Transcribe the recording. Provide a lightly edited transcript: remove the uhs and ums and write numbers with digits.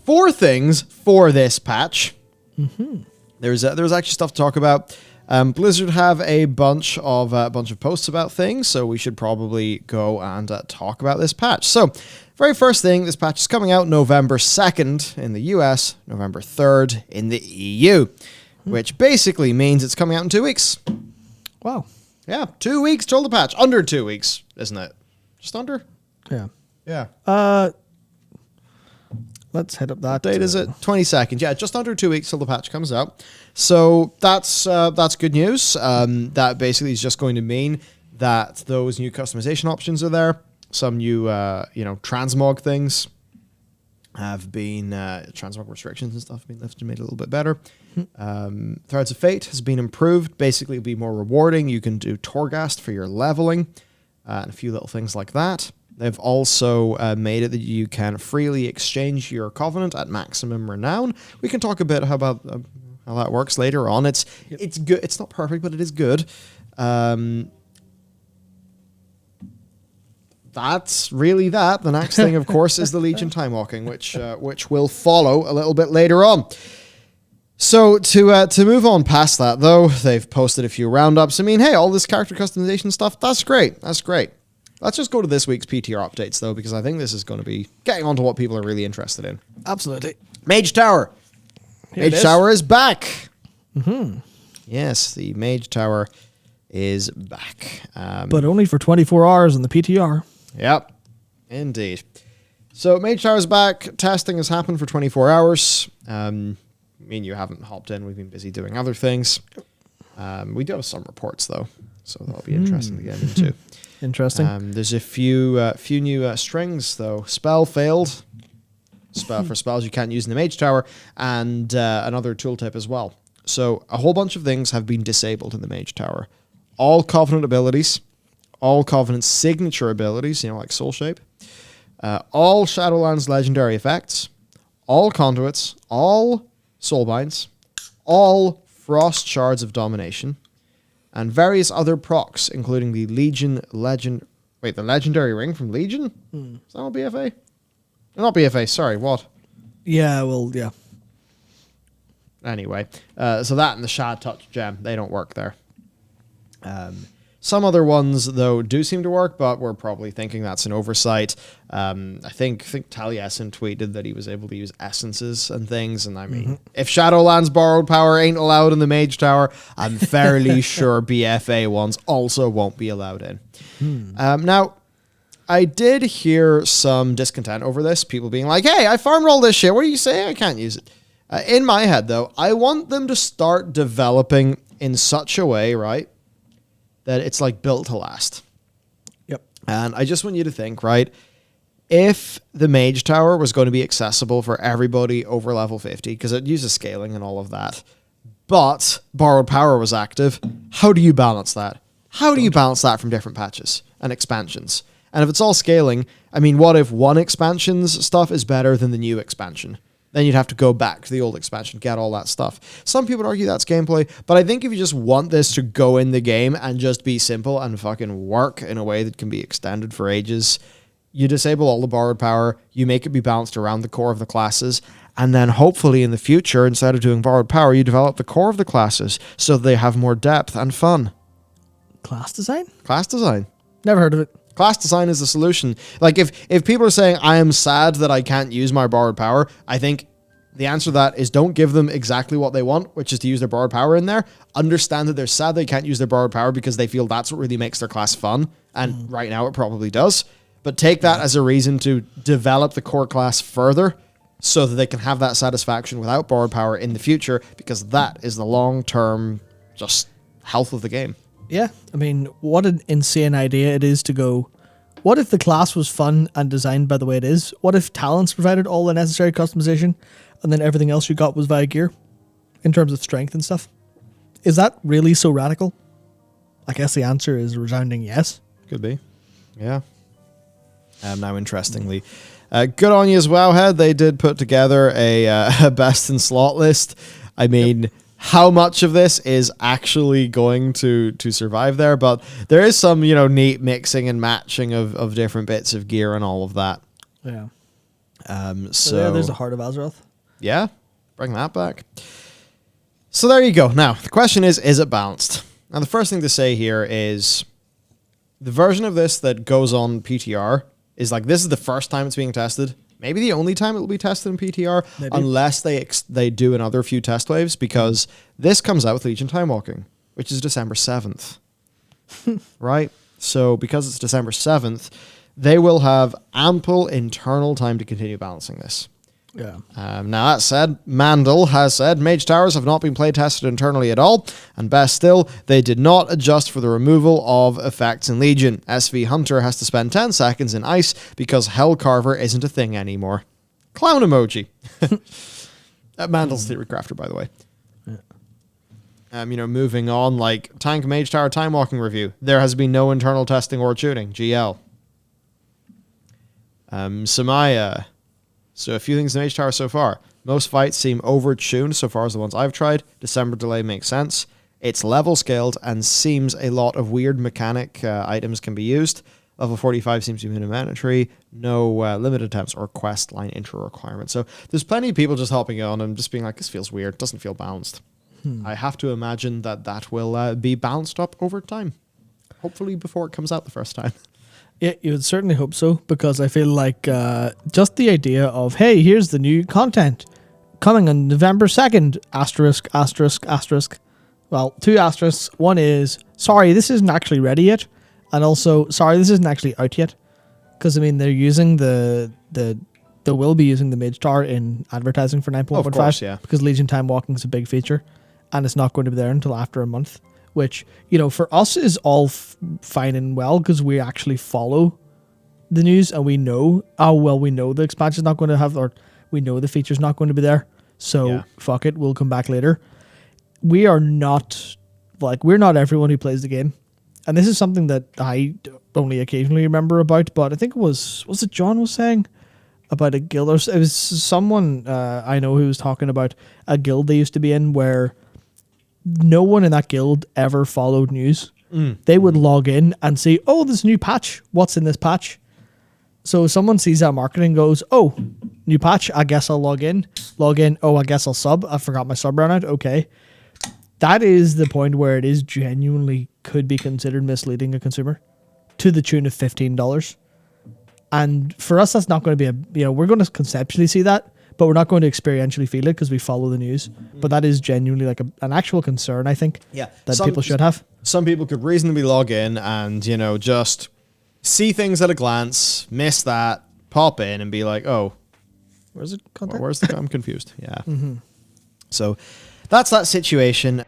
4 things for this patch. There's actually stuff to talk about. Blizzard have a bunch of posts about things, so we should probably go and talk about this patch. So, very first thing, this patch is coming out November 2nd in the US, November 3rd in the EU, which basically means it's coming out in 2 weeks. Wow. Yeah, 2 weeks till the patch. Under 2 weeks, isn't it? Just under? Yeah. Yeah. Let's head up that. Date is it? 22nd. Yeah, just under 2 weeks till the patch comes out. So that's good news. That basically is just going to mean that those new customization options are there. Some new, transmog things have been, transmog restrictions and stuff have been lifted, made a little bit better. Threads of Fate has been improved. Basically, it'll be more rewarding. You can do Torghast for your leveling and a few little things like that. They've also made it that you can freely exchange your Covenant at maximum renown. We can talk a bit about how that works later on. It's good. It's not perfect, but it is good. That's really that. The next thing, of course, is the Legion time walking, which will follow a little bit later on. So to move on past that, though, they've posted a few roundups. I mean, hey, all this character customization stuff, that's great. That's great. Let's just go to this week's PTR updates, though, because I think this is going to be getting on to what people are really interested in. Absolutely. Mage Tower. Mage Tower is back. Mm-hmm. Yes, the Mage Tower is back. But only for 24 hours in the PTR. Yep, indeed. So Mage Tower is back. Testing has happened for 24 hours. Me and you haven't hopped in. We've been busy doing other things. We do have some reports, though, so that'll be interesting to get into. Interesting. There's a few new strings, though. Spell failed. For spells you can't use in the Mage Tower, and another tooltip as well. So a whole bunch of things have been disabled in the Mage Tower. All Covenant abilities, all Covenant signature abilities, like Soul Shape, all Shadowlands legendary effects, all Conduits, all Soulbinds, all Frost Shards of Domination, and various other procs, including the the Legendary Ring from Legion? Is that not BFA? Not BFA, sorry, what? Yeah, well, yeah. Anyway, so that and the Shad Touch Gem, they don't work there. Some other ones, though, do seem to work, but we're probably thinking that's an oversight. I think Taliesin tweeted that he was able to use essences and things, and I mean, if Shadowlands Borrowed Power ain't allowed in the Mage Tower, I'm fairly sure BFA ones also won't be allowed in. Now, I did hear some discontent over this, people being like, hey, I farmed all this shit, what are you saying? I can't use it. In my head, though, I want them to start developing in such a way, right, that it's like built to last. Yep. And I just want you to think, right, if the Mage Tower was going to be accessible for everybody over level 50, because it uses scaling and all of that, but Borrowed Power was active, how do you balance that? How do you balance that from different patches and expansions? And if it's all scaling, I mean, what if one expansion's stuff is better than the new expansion? Then you'd have to go back to the old expansion, get all that stuff. Some people would argue that's gameplay, but I think if you just want this to go in the game and just be simple and fucking work in a way that can be extended for ages, you disable all the Borrowed Power, you make it be balanced around the core of the classes, and then hopefully in the future, instead of doing Borrowed Power, you develop the core of the classes so they have more depth and fun. Class design? Class design. Never heard of it. Class design is the solution. Like, if people are saying, I am sad that I can't use my Borrowed Power, I think the answer to that is don't give them exactly what they want, which is to use their Borrowed Power in there. Understand that they're sad they can't use their Borrowed Power because they feel that's what really makes their class fun, and right now it probably does. But take that as a reason to develop the core class further so that they can have that satisfaction without Borrowed Power in the future, because that is the long-term just health of the game. Yeah, I mean, what an insane idea it is to go, what if the class was fun and designed by the way it is? What if talents provided all the necessary customization and then everything else you got was via gear in terms of strength and stuff? Is that really so radical? I guess the answer is a resounding yes. Could be. Yeah. Now, interestingly, good on you as Wowhead. They did put together a best in slot list. I mean... Yep. How much of this is actually going to survive there? But there is some, neat mixing and matching of different bits of gear and all of that. Yeah. So yeah, there's the Heart of Azeroth. Yeah, bring that back. So there you go. Now, the question is it balanced? Now, the first thing to say here is the version of this that goes on PTR is like, this is the first time it's being tested. Maybe the only time it will be tested in PTR, Maybe. unless they do another few test waves, because this comes out with Legion Time Walking, which is December 7th. Right? So because it's December 7th, they will have ample internal time to continue balancing this. Yeah. Now, that said, Mandel has said Mage Towers have not been play tested internally at all, and best still, they did not adjust for the removal of effects in Legion. SV Hunter has to spend 10 seconds in Ice because Hellcarver isn't a thing anymore. Clown emoji. Mandel's Theory Crafter, by the way. Moving on, like Tank Mage Tower Time Walking review. There has been no internal testing or tuning. GL. Samaya. So a few things in Mage Tower so far. Most fights seem over-tuned so far as the ones I've tried. December delay makes sense. It's level scaled and seems a lot of weird mechanic items can be used. Level 45 seems to be mandatory. No limited attempts or quest line intro requirements. So there's plenty of people just hopping on and just being like, this feels weird. Doesn't feel balanced. I have to imagine that will be balanced up over time. Hopefully before it comes out the first time. Yeah, you would certainly hope so, because I feel like just the idea of, hey, here's the new content coming on November 2nd, asterisk, asterisk, asterisk. Well, 2 asterisks. One is, sorry, this isn't actually ready yet. And also, sorry, this isn't actually out yet. Because, I mean, they're using they will be using the Mage Tower in advertising for 9.15. Of course, yeah. Because Legion Time Walking is a big feature. And it's not going to be there until after a month. Which, for us is all fine and well, because we actually follow the news and we know, we know the expansion's not going to have, or we know the feature's not going to be there. So, yeah. Fuck it, we'll come back later. We're not everyone who plays the game. And this is something that I only occasionally remember about, but I think was it John was saying about a guild, or it was someone I know who was talking about a guild they used to be in where no one in that guild ever followed news. They would log in and see, oh, there's a new patch. What's in this patch? So someone sees that marketing and goes, oh, new patch. I guess I'll log in. Oh, I guess I'll sub. I forgot my sub ran out. Okay. That is the point where it is genuinely could be considered misleading a consumer to the tune of $15. And for us, that's not going to be we're going to conceptually see that, but we're not going to experientially feel it because we follow the news. But that is genuinely like an actual concern, I think, that people should have. Some people could reasonably log in and, just see things at a glance, miss that, pop in and be like, oh, where's the content? I'm confused. Yeah. So that's that situation.